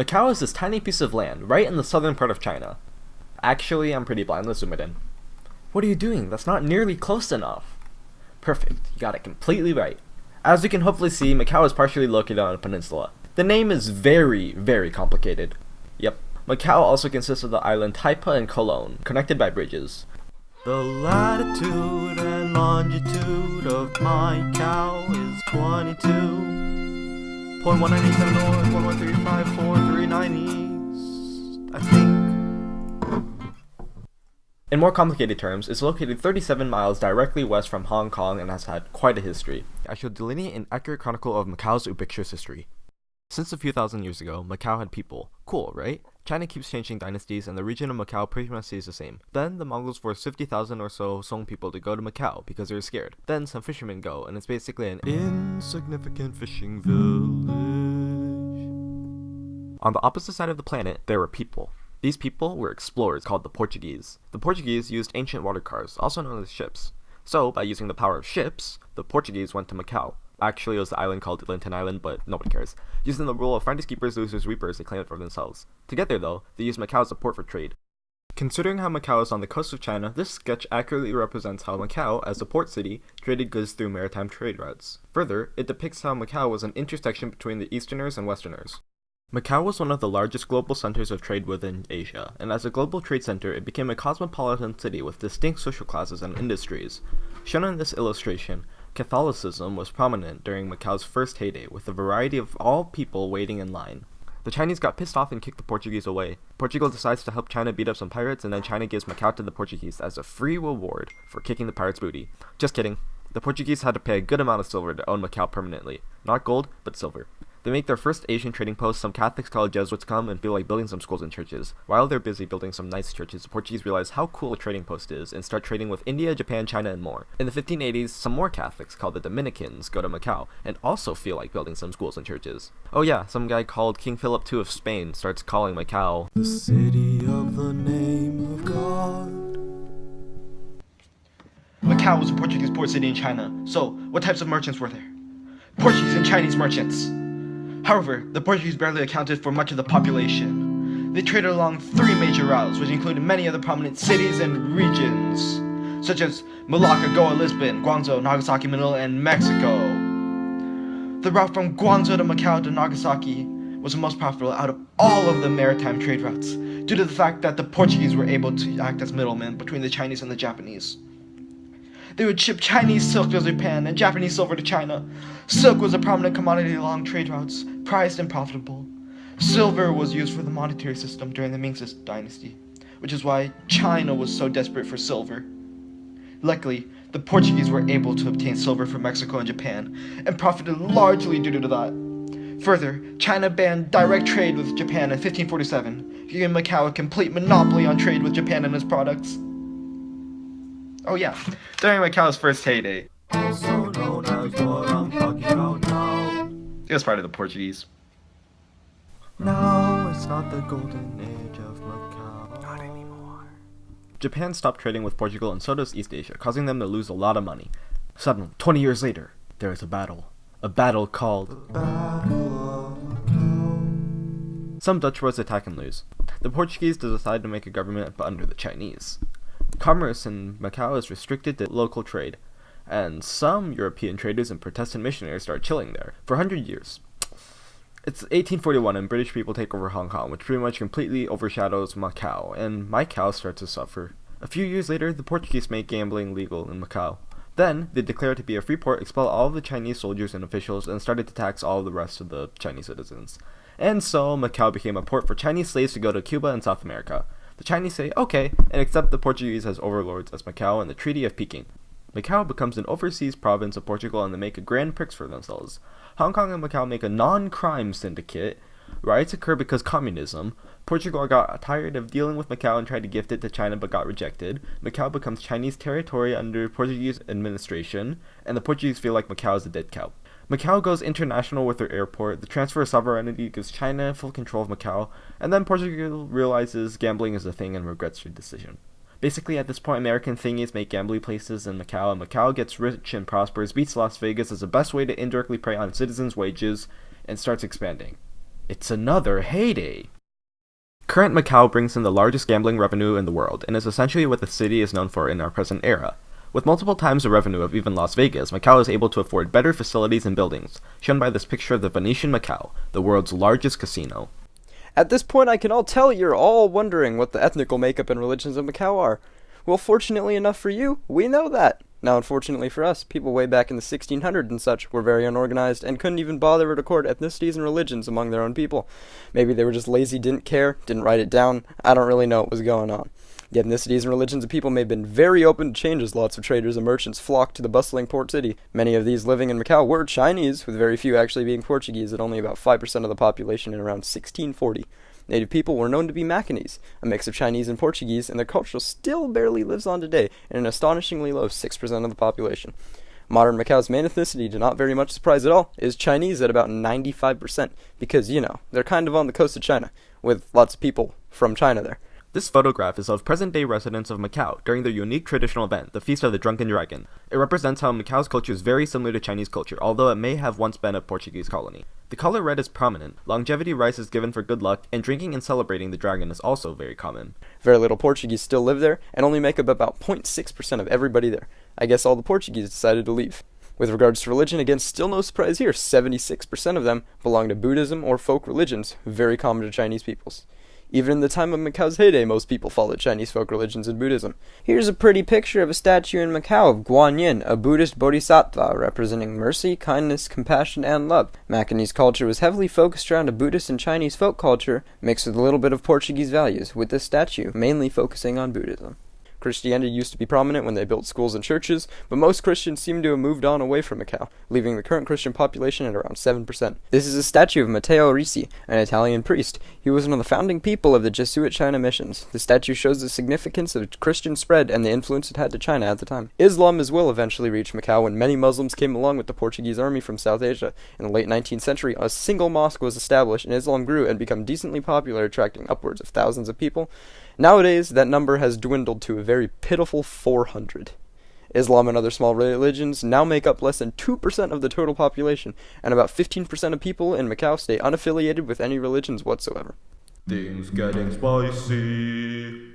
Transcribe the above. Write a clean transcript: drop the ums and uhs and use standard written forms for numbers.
Macau is this tiny piece of land right in the southern part of China. Actually, I'm pretty blind, let's zoom it in. What are you doing? That's not nearly close enough. Perfect, you got it completely right. As you can hopefully see, Macau is partially located on a peninsula. The name is very, very complicated. Yep, Macau also consists of the island Taipa and Cologne, connected by bridges. The latitude and longitude of Macau is 22.1987 north, 1135439 east, I think. In more complicated terms, it's located 37 miles directly west from Hong Kong and has had quite a history. I shall delineate an accurate chronicle of Macau's ubiquitous history. Since a few thousand years ago, Macau had people. Cool, right? China keeps changing dynasties and the region of Macau pretty much stays the same. Then the Mongols forced 50,000 or so Song people to go to Macau because they were scared. Then some fishermen go, and it's basically an insignificant fishing village. On the opposite side of the planet, there were people. These people were explorers called the Portuguese. The Portuguese used ancient water cars, also known as ships. So, by using the power of ships, the Portuguese went to Macau. Actually, it was the island called Linton Island, but nobody cares. Using the rule of finders keepers, losers reapers, they claimed it for themselves. Together, though, they used Macau as a port for trade. Considering how Macau is on the coast of China, this sketch accurately represents how Macau, as a port city, traded goods through maritime trade routes. Further, it depicts how Macau was an intersection between the Easterners and Westerners. Macau was one of the largest global centers of trade within Asia, and as a global trade center, it became a cosmopolitan city with distinct social classes and industries. Shown in this illustration, Catholicism was prominent during Macau's first heyday, with a variety of all people waiting in line. The Chinese got pissed off and kicked the Portuguese away. Portugal decides to help China beat up some pirates, and then China gives Macau to the Portuguese as a free reward for kicking the pirates' booty. Just kidding. The Portuguese had to pay a good amount of silver to own Macau permanently. Not gold, but silver. They make their first Asian trading post. Some Catholics called Jesuits come and feel like building some schools and churches. While they're busy building some nice churches, the Portuguese realize how cool a trading post is and start trading with India, Japan, China, and more. In the 1580s, some more Catholics called the Dominicans go to Macau and also feel like building some schools and churches. Oh yeah, some guy called King Philip II of Spain starts calling Macau the city of the name of God. Macau was a Portuguese port city in China, so what types of merchants were there? Portuguese and Chinese merchants. However, the Portuguese barely accounted for much of the population. They traded along three major routes, which included many other prominent cities and regions, such as Malacca, Goa, Lisbon, Guangzhou, Nagasaki, Manila, and Mexico. The route from Guangzhou to Macau to Nagasaki was the most profitable out of all of the maritime trade routes, due to the fact that the Portuguese were able to act as middlemen between the Chinese and the Japanese. They would ship Chinese silk to Japan and Japanese silver to China. Silk was a prominent commodity along trade routes, prized and profitable. Silver was used for the monetary system during the Ming dynasty, which is why China was so desperate for silver. Luckily, the Portuguese were able to obtain silver from Mexico and Japan, and profited largely due to that. Further, China banned direct trade with Japan in 1547, giving Macau a complete monopoly on trade with Japan and its products. Oh yeah, during Macau's first heyday, Also known as what I'm talking about now. it was part of the Portuguese. Now it's not the golden age of Macau. Not anymore. Japan stopped trading with Portugal and so does East Asia, causing them to lose a lot of money. Suddenly, 20 years later, there is a battle. A battle called Battle of Macau. Some Dutch boys attack and lose. The Portuguese decide to make a government but under the Chinese. Commerce in Macau is restricted to local trade, and some European traders and Protestant missionaries start chilling there for 100 years. It's 1841 and British people take over Hong Kong, which pretty much completely overshadows Macau, and Macau starts to suffer. A few years later, the Portuguese make gambling legal in Macau. Then, they declare it to be a free port, expel all of the Chinese soldiers and officials, and started to tax all of the rest of the Chinese citizens. And so, Macau became a port for Chinese slaves to go to Cuba and South America. The Chinese say okay, and accept the Portuguese as overlords as Macau and the Treaty of Peking. Macau becomes an overseas province of Portugal and they make a grand prix for themselves. Hong Kong and Macau make a non-crime syndicate. Riots occur because communism. Portugal got tired of dealing with Macau and tried to gift it to China but got rejected. Macau becomes Chinese territory under Portuguese administration, and the Portuguese feel like Macau is a dead cow. Macau goes international with their airport, the transfer of sovereignty gives China full control of Macau, and then Portugal realizes gambling is a thing and regrets their decision. Basically, at this point, American thingies make gambling places in Macau, and Macau gets rich and prospers, beats Las Vegas as the best way to indirectly prey on citizens' wages, and starts expanding. It's another heyday! Current Macau brings in the largest gambling revenue in the world, and is essentially what the city is known for in our present era. With multiple times the revenue of even Las Vegas, Macau is able to afford better facilities and buildings, shown by this picture of the Venetian Macau, the world's largest casino. At this point, I can all tell you're all wondering what the ethnical makeup and religions of Macau are. Well, fortunately enough for you, we know that. Now, unfortunately for us, people way back in the 1600s and such were very unorganized and couldn't even bother to record ethnicities and religions among their own people. Maybe they were just lazy, didn't care, didn't write it down. I don't really know what was going on. The ethnicities and religions of people may have been very open to change as lots of traders and merchants flocked to the bustling port city. Many of these living in Macau were Chinese, with very few actually being Portuguese at only about 5% of the population in around 1640. Native people were known to be Macanese, a mix of Chinese and Portuguese, and their culture still barely lives on today in an astonishingly low 6% of the population. Modern Macau's main ethnicity, to not very much surprise at all, is Chinese at about 95%, because, they're kind of on the coast of China, with lots of people from China there. This photograph is of present-day residents of Macau during their unique traditional event, the Feast of the Drunken Dragon. It represents how Macau's culture is very similar to Chinese culture, although it may have once been a Portuguese colony. The color red is prominent, longevity rice is given for good luck, and drinking and celebrating the dragon is also very common. Very little Portuguese still live there, and only make up about 0.6% of everybody there. I guess all the Portuguese decided to leave. With regards to religion, again, still no surprise here, 76% of them belong to Buddhism or folk religions, very common to Chinese peoples. Even in the time of Macau's heyday, most people followed Chinese folk religions and Buddhism. Here's a pretty picture of a statue in Macau of Guanyin, a Buddhist bodhisattva representing mercy, kindness, compassion, and love. Macanese culture was heavily focused around a Buddhist and Chinese folk culture, mixed with a little bit of Portuguese values, with this statue mainly focusing on Buddhism. Christianity used to be prominent when they built schools and churches, but most Christians seem to have moved on away from Macau, leaving the current Christian population at around 7%. This is a statue of Matteo Ricci, an Italian priest. He was one of the founding people of the Jesuit China missions. The statue shows the significance of Christian spread and the influence it had to China at the time. Islam as well eventually reached Macau when many Muslims came along with the Portuguese army from South Asia. In the late 19th century, a single mosque was established and Islam grew and became decently popular, attracting upwards of thousands of people. Nowadays, that number has dwindled to a very pitiful 400. Islam and other small religions now make up less than 2% of the total population, and about 15% of people in Macau stay unaffiliated with any religions whatsoever. Things getting spicy.